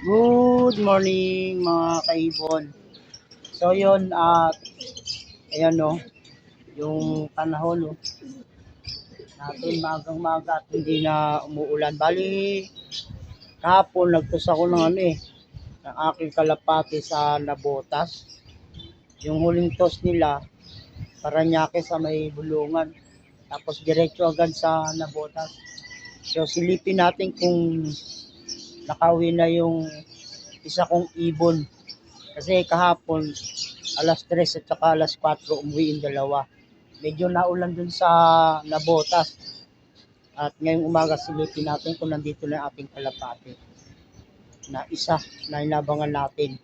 Good morning mga kaibon. So yun at ayan no, yung panahon no, natin magang maga at hindi na umuulan. Bali kahapon nagtos ako ng ng aking kalapati sa Nabotas. Yung huling toss nila Paranaque sa may bulungan. Tapos diretso agad sa Nabotas. So silipin natin kung nakauwi na yung isa kong ibon. Kasi kahapon alas 3 at saka alas 4 umuwi yung dalawa. Medyo naulan dun sa Nabotas. At ngayong umaga silipin natin kung nandito na yung ating kalapati. Na isa na inabangan natin.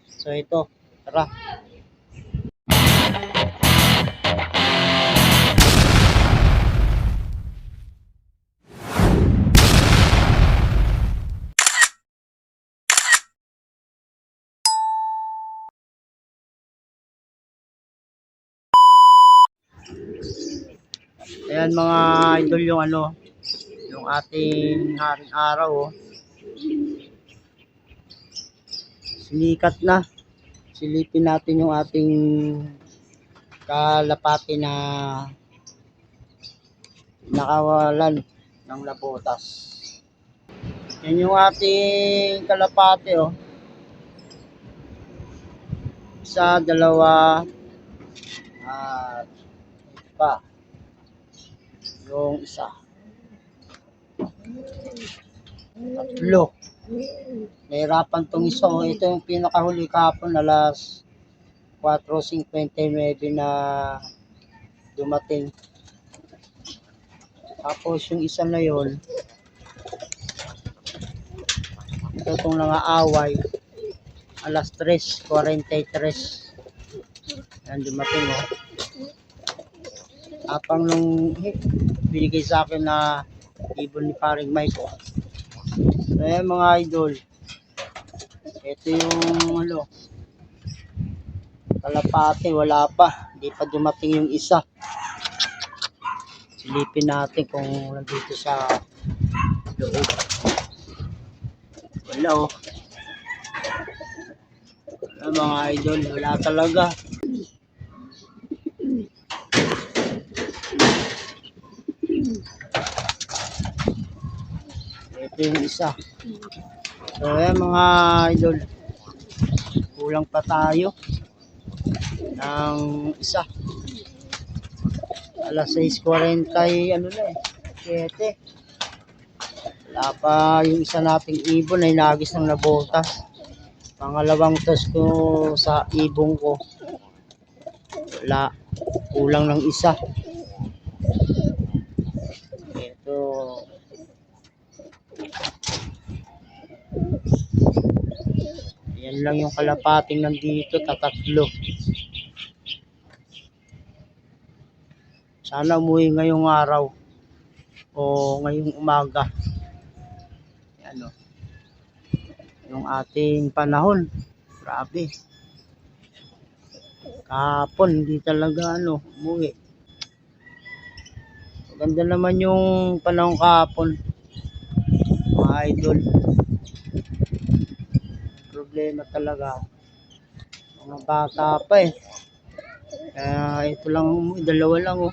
So ito, tara. Ayan mga idol yung yung ating haring araw. Oh. Sinikat na. Silipin natin yung ating kalapati na nakawalan ng Nabotas. Yan yung ating kalapati oh. Isa, dalawa, at pa. Yung isa. Tatlo. Nahirapan tong isa. Oh. Ito yung pinakahuli kahapon alas 4:59 na dumating. Tapos yung isa na yon, ito itong nangaaway alas 3:43. Yan dumating oh. Tapang nung binigay sa akin na ibon ni paring Mike oh. So yan mga idol. Ito yung kalapati, wala pa. Hindi pa dumating yung isa. Silipin natin kung nandito sa loob. Wala oh. Wala mga idol, wala talaga. Ito yung isa. So ayan mga idol, kulang pa tayo ng isa. Alas 6:40 na eh, 7. Wala pa yung isa nating ibon ay nagis ng Nabotas. Pangalawang toss ko sa ibon ko. Wala, kulang ng isa. Ito. Yan lang yung kalapating nandito, tatatlo. Sana umuwi ngayong araw o ngayong umaga. Yan o. Yung ating panahon. Grabe. Kahapon, hindi talaga umuwi. Maganda naman yung panahon kahapon. Mga idol. Problema talaga. Mga bata pa eh. Kaya ito lang umuwi, dalawa lang oh.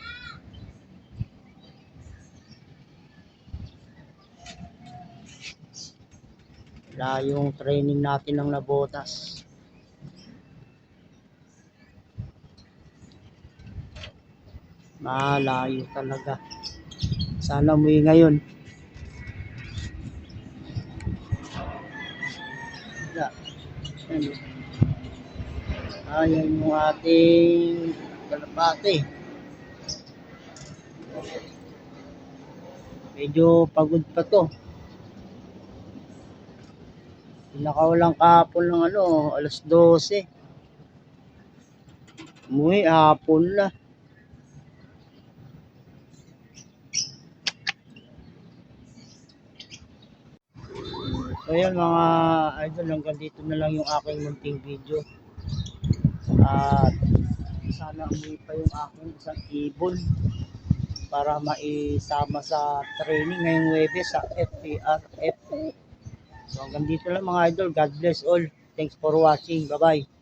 Wala yung training natin ng Nabotas. Malayo talaga. Sana umuwi ngayon. Ayan yung ating kalapati. Medyo pagod pa to. Pinakawalang kahapon ng alas 12. Umuwi hapon na. So yan mga idol, hanggang dito na lang yung aking munting video. At sana umuwi pa yung aking isang ibon para maisama sa training ngayong Webes sa FPRF. So hanggang dito lang mga idol. God bless all. Thanks for watching. Bye-bye.